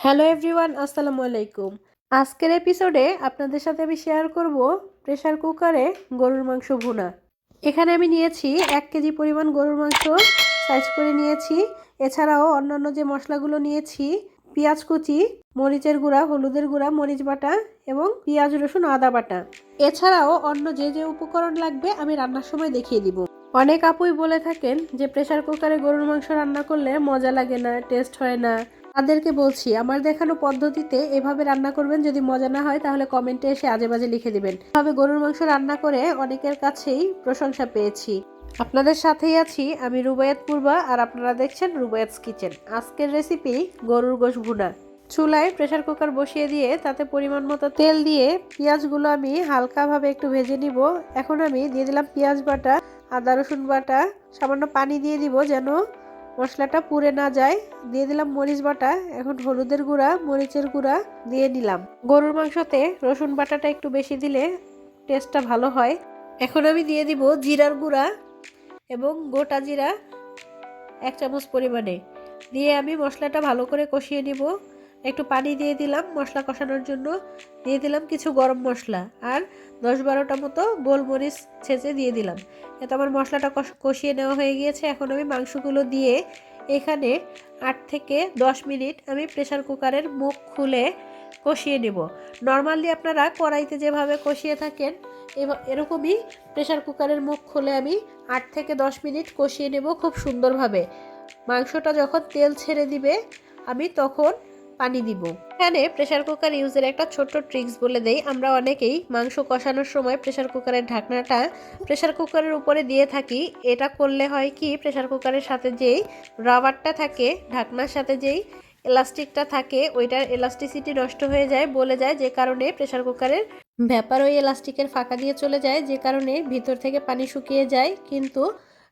Hello everyone, আসসালামু আলাইকুম। আজকের এপিসোডে আপনাদের সাথে আমি শেয়ার করব প্রেসার কুকারে গরুর মাংস ভুনা। এখানে আমি নিয়েছি 1 কেজি পরিমাণ গরুর মাংস সাইজ করে নিয়েছি। এছাড়াও অন্যান্য যে মশলাগুলো নিয়েছি, পেঁয়াজ কুচি, মরিচের গুঁড়া, হলুদের গুঁড়া, মরিচ বাটা এবং পেঁয়াজ রসুন আদা বাটা। এছাড়াও অন্য যে যে উপকরণ লাগবে আমি রান্নার সময় দেখিয়ে দিব। অনেক আপুই বলে থাকেন যে প্রেসার কুকারে গরুর মাংস রান্না করলে মজা লাগে না, টেস্ট হয় না। তাদেরকে বলছি, আমার দেখানো পদ্ধতিতে এভাবে রান্না করবেন। যদি মজা না হয় তাহলে কমেন্টে এসে আজে বাজে লিখে দিবেন। এভাবে গরুর মাংস রান্না করে অনেকের কাছেই প্রশংসা পেয়েছি। আপনাদের সাথেই আছি আমি রুবায়াত পূর্বা, আর আপনারা দেখছেন রুবায়াতস কিচেন। আজকের রেসিপি গরুর গোশ ভুনা। চুলায় প্রেসার কুকার বসিয়ে দিয়ে তাতে পরিমাণ মতো তেল দিয়ে পেঁয়াজগুলো আমি হালকাভাবে একটু ভেজে নিব। এখন আমি দিয়ে দিলাম পেঁয়াজ বাটা, আদা রসুন বাটা, সামান্য পানি দিয়ে দিব যেন মশলাটা পুড়ে না যায়। দিয়ে দিলাম মরিচ বাটা, এখন হলুদের গুঁড়া, মরিচের গুঁড়া দিয়ে নিলাম। গরুর মাংসতে রসুন বাটাটা একটু বেশি দিলে টেস্টটা ভালো হয়। এখন আমি দিয়ে দিব জিরার গুঁড়া এবং গোটা জিরা 1 চামচ পরিমাণে দিয়ে আমি মশলাটা ভালো করে কষিয়ে নিব। একটু পানি দিয়ে দিলাম মশলা কষানোর জন্য। দিয়ে দিলাম কিছু গরম মশলা আর 10-12টা মতো গোলমরিচ ছেঁচে দিয়ে দিলাম। এতে আমার মশলাটা কষিয়ে নেওয়া হয়ে গিয়েছে। এখন আমি মাংসগুলো দিয়ে এখানে 8 থেকে 10 মিনিট আমি প্রেসার কুকারের মুখ খুলে কষিয়ে নেব। নর্মালি আপনারা কড়াইতে যেভাবে কষিয়ে থাকেন এরকমই প্রেসার কুকারের মুখ খুলে আমি 8 থেকে 10 মিনিট কষিয়ে নেব খুব সুন্দরভাবে। মাংসটা যখন তেল ছেড়ে দিবে আমি তখন পানি দিব। এখানে প্রেসার কুকার ইউজের একটা ছোট্ট ট্রিক্স বলে দেই। আমরা অনেকেই মাংস কষানোর সময় প্রেসার কুকারের ঢাকনাটা প্রেসার কুকারের উপরে দিয়ে থাকি। এটা করলে হয় কি, প্রেসার কুকারের সাথে যেই রাবারটা থাকে, ঢাকনার সাথে যেই এলাস্টিকটা থাকে, ওইটার এলাস্টিসিটি নষ্ট হয়ে যায়, বলে যায়, যে কারণে প্রেসার কুকারের ভ্যাপার ওই এলাস্টিকের ফাঁকা দিয়ে চলে যায়, যে কারণে ভিতর থেকে পানি শুকিয়ে যায়, কিন্তু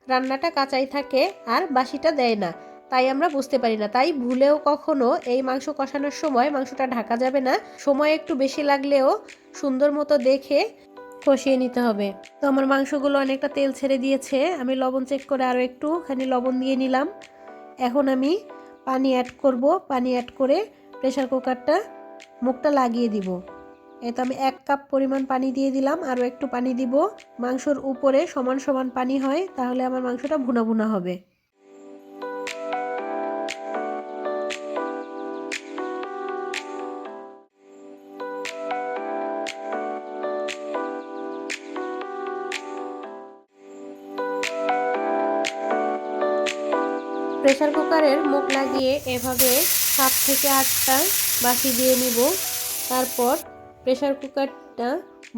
রান্নাটা কাঁচাই থাকে আর বাসিটা দেয় না। তাই আমরা বুঝতে পারি না। তাই ভুলেও কখনো এই মাংস কষানোর সময় মাংসটা ঢাকা যাবে না। সময় একটু বেশি লাগলেও সুন্দর মতো দেখে কষিয়ে নিতে হবে। তো আমার মাংসগুলো অনেকটা তেল ছেড়ে দিয়েছে। আমি লবণ চেক করে আরও একটুখানি লবণ দিয়ে নিলাম। এখন আমি পানি অ্যাড করব। পানি অ্যাড করে প্রেসার কুকারটা মুখটা লাগিয়ে দিব। তো আমি 1 কাপ পরিমাণ পানি দিয়ে দিলাম, আরও একটু পানি দিব। মাংসর উপরে সমান সমান পানি হয়, তাহলে আমার মাংসটা ভুনা ভুনা হবে। প্রেসার কুকারের মুখ লাগিয়ে এভাবে 7 থেকে 8টা বাসি দিয়ে নিব। তারপর প্রেসার কুকারটা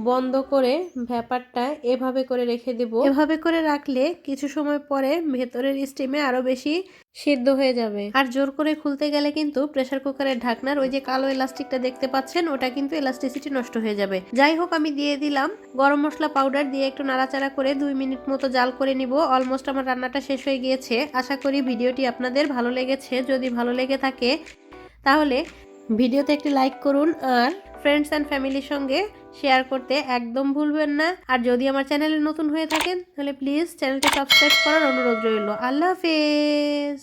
বন্ধ করে ভ্যাপারটা এভাবে করে রেখে দেব। এভাবে করে রাখলে কিছু সময় পরে ভেতরের স্টিমে আরও বেশি সিদ্ধ হয়ে যাবে। আর জোর করে খুলতে গেলে কিন্তু প্রেসার কুকারের ঢাকনার ওই যে কালো এলাস্টিকটা দেখতে পাচ্ছেন, ওটা কিন্তু এলাস্টিসিটি নষ্ট হয়ে যাবে। যাই হোক, আমি দিয়ে দিলাম গরম মশলা পাউডার, দিয়ে একটু নাড়াচাড়া করে 2 মিনিট মতো জাল করে নিব। অলমোস্ট আমার রান্নাটা শেষ হয়ে গিয়েছে। আশা করি ভিডিওটি আপনাদের ভালো লেগেছে। যদি ভালো লেগে থাকে তাহলে ভিডিওতে একটি লাইক করুন আর ফ্রেন্ডস অ্যান্ড ফ্যামিলির সঙ্গে শেয়ার করতে একদম ভুলবেন না। আর যদি আমার চ্যানেলে নতুন হয়ে থাকেন তাহলে প্লিজ চ্যানেলটি সাবস্ক্রাইব করার অনুরোধ রইল। আল্লাহ হাফেজ।